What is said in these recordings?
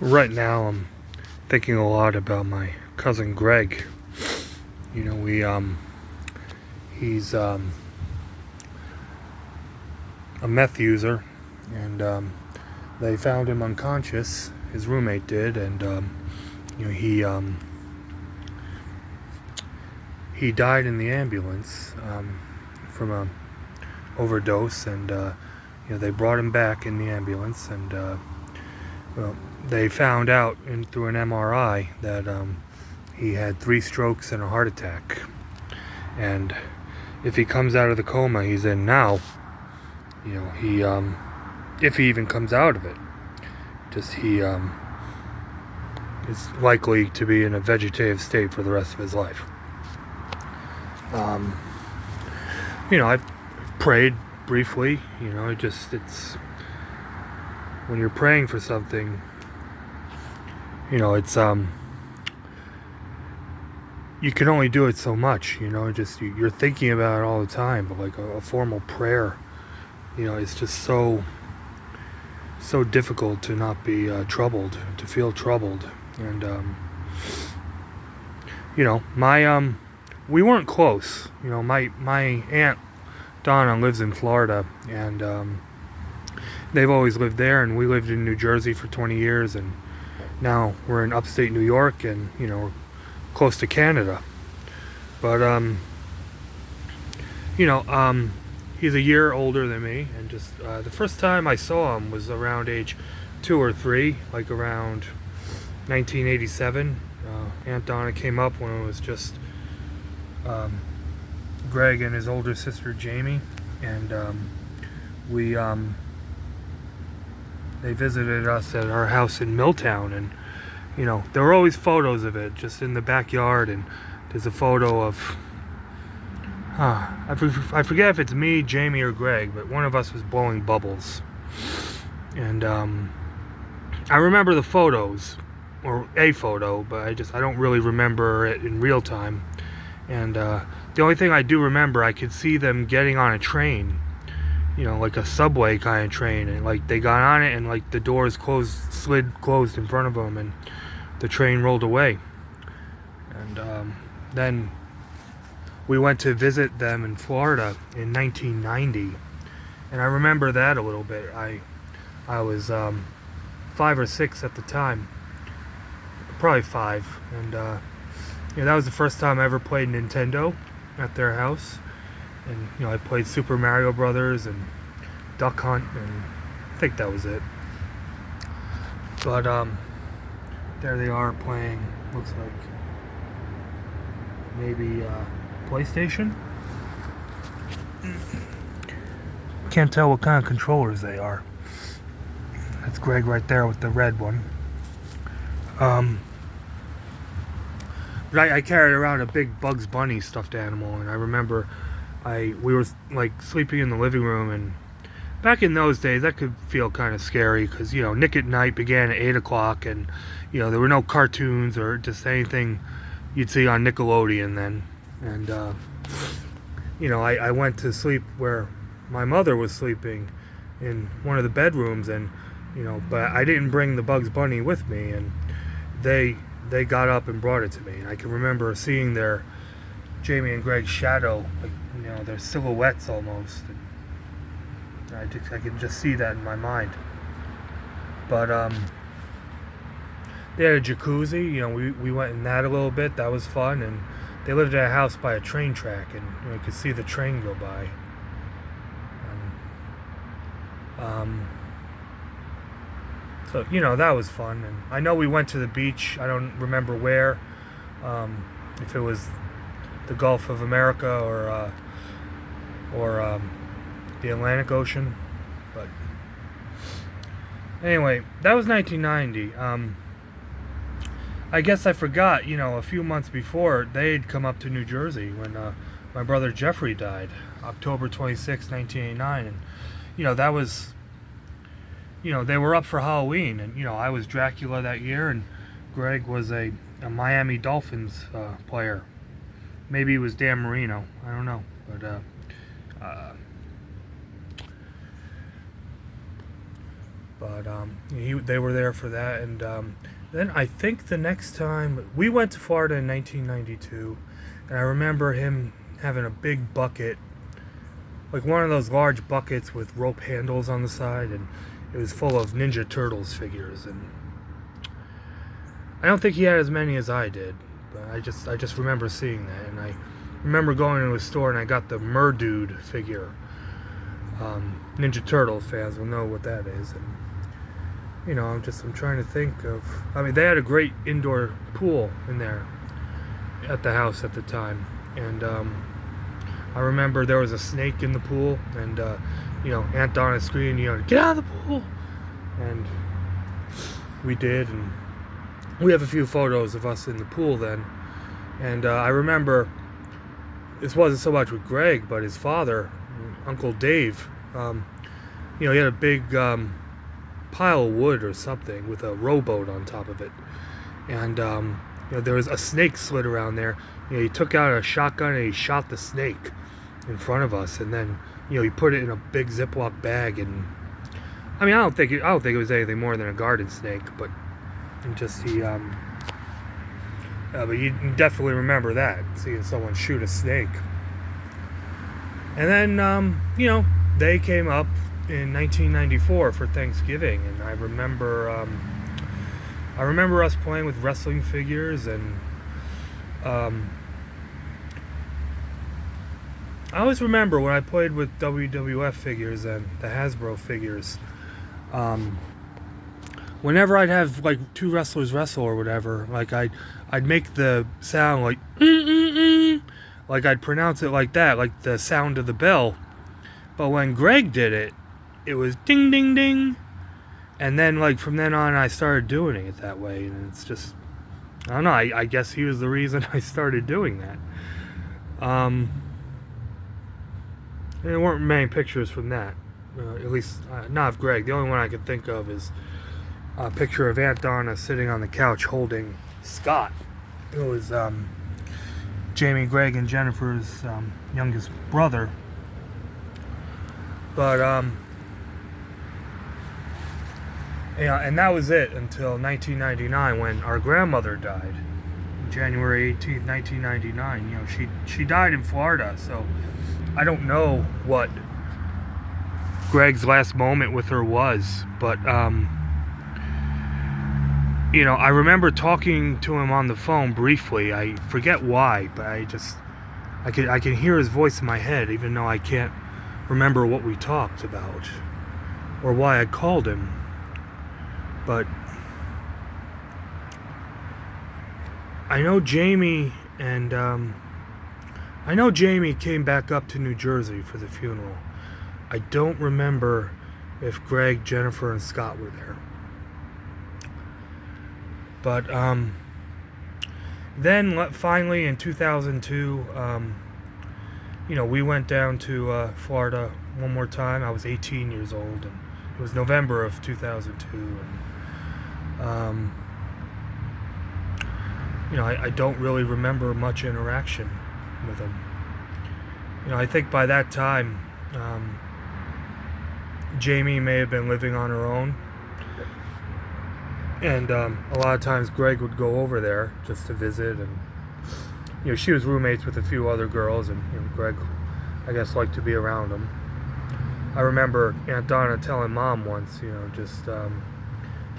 Right now, I'm thinking a lot about my cousin Greg. You know, he's a meth user, and they found him unconscious. His roommate did, and you know, he died in the ambulance from a overdose, and you know, they brought him back in the ambulance, and well, they found out through an MRI that he had 3 strokes and a heart attack. And if he comes out of the coma he's in now, you know, if he even comes out of it, he is likely to be in a vegetative state for the rest of his life. You know, I've prayed briefly. You know, it's when you're praying for something, you know, it's you can only do it so much. You know, you're thinking about it all the time. But like a formal prayer, you know, it's just so difficult to not be troubled, to feel troubled. And you know, we weren't close. You know, my aunt Donna lives in Florida, and they've always lived there, and we lived in New Jersey for 20 years, and now we're in upstate New York, and you know, we're close to Canada. But you know, he's a year older than me, and just the first time I saw him was around age 2 or 3, like around 1987. Aunt Donna came up when it was just Greg and his older sister Jamie, and they visited us at our house in Milltown, and you know, there were always photos of it just in the backyard, and there's a photo of I forget if it's me, Jamie, or Greg, but one of us was blowing bubbles. And I remember the photos, or a photo, but I don't really remember it in real time. And the only thing I do remember, I could see them getting on a train, you know, like a subway kind of train, and like they got on it, and like the doors slid closed in front of them, and the train rolled away. And then we went to visit them in Florida in 1990, and I remember that a little bit. I was 5 or 6 at the time, probably 5, and you know, that was the first time I ever played Nintendo at their house. And you know, I played Super Mario Brothers and Duck Hunt, and I think that was it. But there they are playing, looks like maybe PlayStation. Can't tell what kind of controllers they are. That's Greg right there with the red one. But I carried around a big Bugs Bunny stuffed animal, and I remember we were like sleeping in the living room, and back in those days that could feel kind of scary, because you know, Nick at Night began at 8 o'clock, and you know, there were no cartoons or just anything you'd see on Nickelodeon then. And you know, I went to sleep where my mother was sleeping, in one of the bedrooms, and you know, but I didn't bring the Bugs Bunny with me, and they got up and brought it to me, and I can remember seeing their Jamie and Greg's shadow, like, you know, their silhouettes almost, and I can just see that in my mind. But they had a jacuzzi, you know, we went in that a little bit. That was fun. And they lived in a house by a train track, and you know, you could see the train go by. So you know, that was fun. And I know we went to the beach. I don't remember where, if it was the Gulf of America or the Atlantic Ocean. But anyway, that was 1990. I guess I forgot, you know, a few months before, they'd come up to New Jersey when my brother Jeffrey died, October 26, 1989. And you know, that was, you know, they were up for Halloween, and you know, I was Dracula that year, and Greg was a Miami Dolphins player. Maybe it was Dan Marino, I don't know. But they were there for that, and then I think the next time we went to Florida in 1992, and I remember him having a big bucket, like one of those large buckets with rope handles on the side, and it was full of Ninja Turtles figures. And I don't think he had as many as I did, but I just remember seeing that, and I remember going into a store and I got the Merdude figure. Ninja Turtle fans will know what that is. And you know, I'm trying to think of. I mean, they had a great indoor pool in there at the house at the time, and I remember there was a snake in the pool, and you know, Aunt Donna screamed, you know, "Get out of the pool!" And we did, and we have a few photos of us in the pool then. And I remember this wasn't so much with Greg, but his father, Uncle Dave. You know, he had a big pile of wood or something with a rowboat on top of it, and you know, there was a snake slid around there. You know, he took out a shotgun and he shot the snake in front of us, and then, you know, he put it in a big Ziploc bag. And I mean, I don't think it was anything more than a garden snake, but but you definitely remember that, seeing someone shoot a snake. And then you know, they came up in 1994 for Thanksgiving, and I remember us playing with wrestling figures, and I always remember when I played with WWF figures and the Hasbro figures, whenever I'd have like two wrestlers wrestle or whatever, like I'd make the sound like like I'd pronounce it like that, like the sound of the bell. But when Greg did it, it was ding ding ding, and then like from then on I started doing it that way, and it's just, I don't know, I guess he was the reason I started doing that. There weren't many pictures from that, at least not of Greg. The only one I could think of is a picture of Aunt Donna sitting on the couch holding Scott, who was Jamie, Greg, and Jennifer's youngest brother. But yeah, and that was it until 1999, when our grandmother died, January 18th, 1999. You know, she died in Florida, so I don't know what Greg's last moment with her was, but you know, I remember talking to him on the phone briefly. I forget why, but I can hear his voice in my head, even though I can't remember what we talked about or why I called him. But I know Jamie came back up to New Jersey for the funeral. I don't remember if Greg, Jennifer, and Scott were there. But then finally in 2002, you know, we went down to Florida one more time. I was 18 years old, and it was November of 2002. And, you know, I don't really remember much interaction with him. You know, I think by that time, Jamie may have been living on her own. And a lot of times Greg would go over there just to visit, and you know, she was roommates with a few other girls, and you know, Greg, I guess, liked to be around them. I remember Aunt Donna telling Mom once, you know, just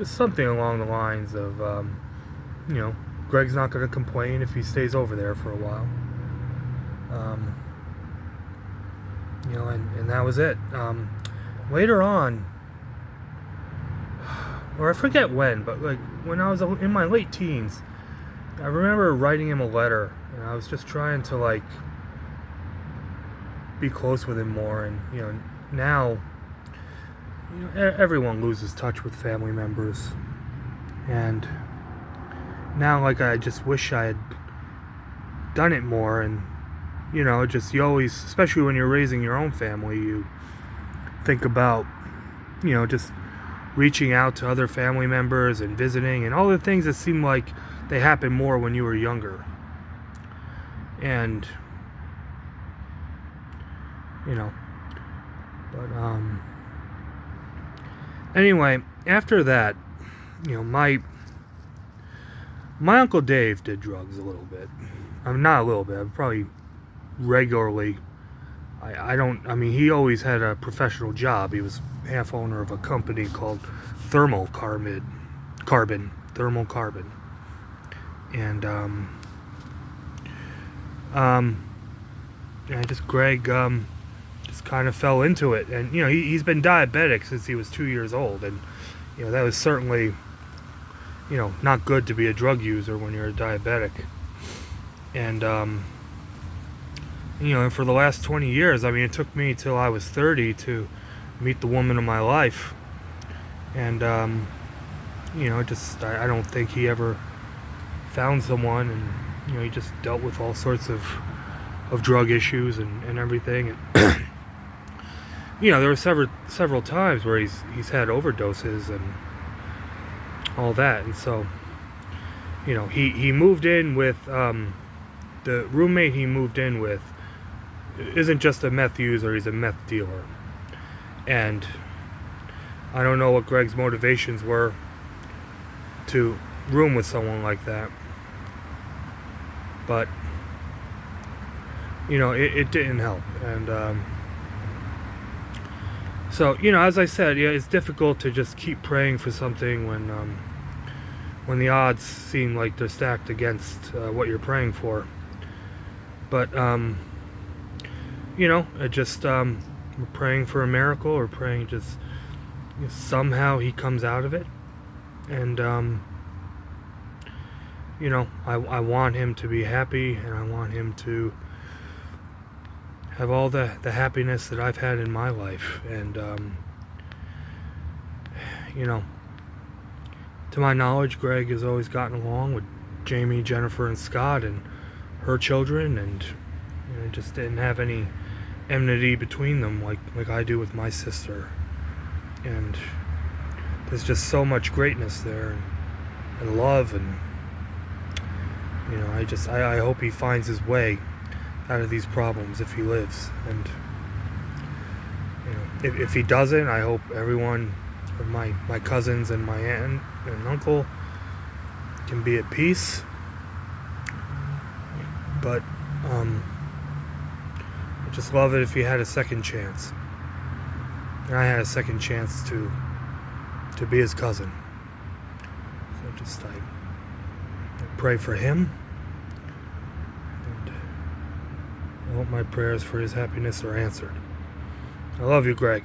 something along the lines of, you know, Greg's not going to complain if he stays over there for a while. You know, and that was it. Later on, or I forget when, but like when I was in my late teens, I remember writing him a letter, and I was just trying to like be close with him more. And you know, now, you know, everyone loses touch with family members, and now like I just wish I had done it more. And you know, you always, especially when you're raising your own family, you think about, you know, just reaching out to other family members and visiting and all the things that seem like they happen more when you were younger. And you know, but Anyway, after that, my Uncle Dave did drugs a little bit. I mean, not a little bit. Probably regularly. I mean, he always had a professional job. He was half owner of a company called Thermal Carbon. And, Greg, just kind of fell into it. And, he's been diabetic since he was 2 years old. And, that was certainly, not good to be a drug user when you're a diabetic. And, and for the last 20 years, I mean, it took me till I was 30 to meet the woman of my life. And, I don't think he ever found someone, and, he just dealt with all sorts of drug issues and everything. And, there were several times where he's had overdoses and all that. And so, he moved in with, the roommate he moved in with isn't just a meth user, he's a meth dealer. And I don't know what Greg's motivations were to room with someone like that. But, it didn't help. And so, as I said, it's difficult to just keep praying for something when the odds seem like they're stacked against what you're praying for. But, it just, we're praying for a miracle, or praying just somehow he comes out of it. And, I want him to be happy, and I want him to have all the happiness that I've had in my life. And, to my knowledge, Greg has always gotten along with Jamie, Jennifer, and Scott and her children, and just didn't have any enmity between them like I do with my sister. And there's just so much greatness there, and love, and I hope he finds his way out of these problems if he lives. And if he doesn't, I hope everyone, my cousins and my aunt and uncle, can be at peace. But I just love it if he had a second chance, and I had a second chance to be his cousin. So I pray for him, and I hope my prayers for his happiness are answered. I love you, Greg.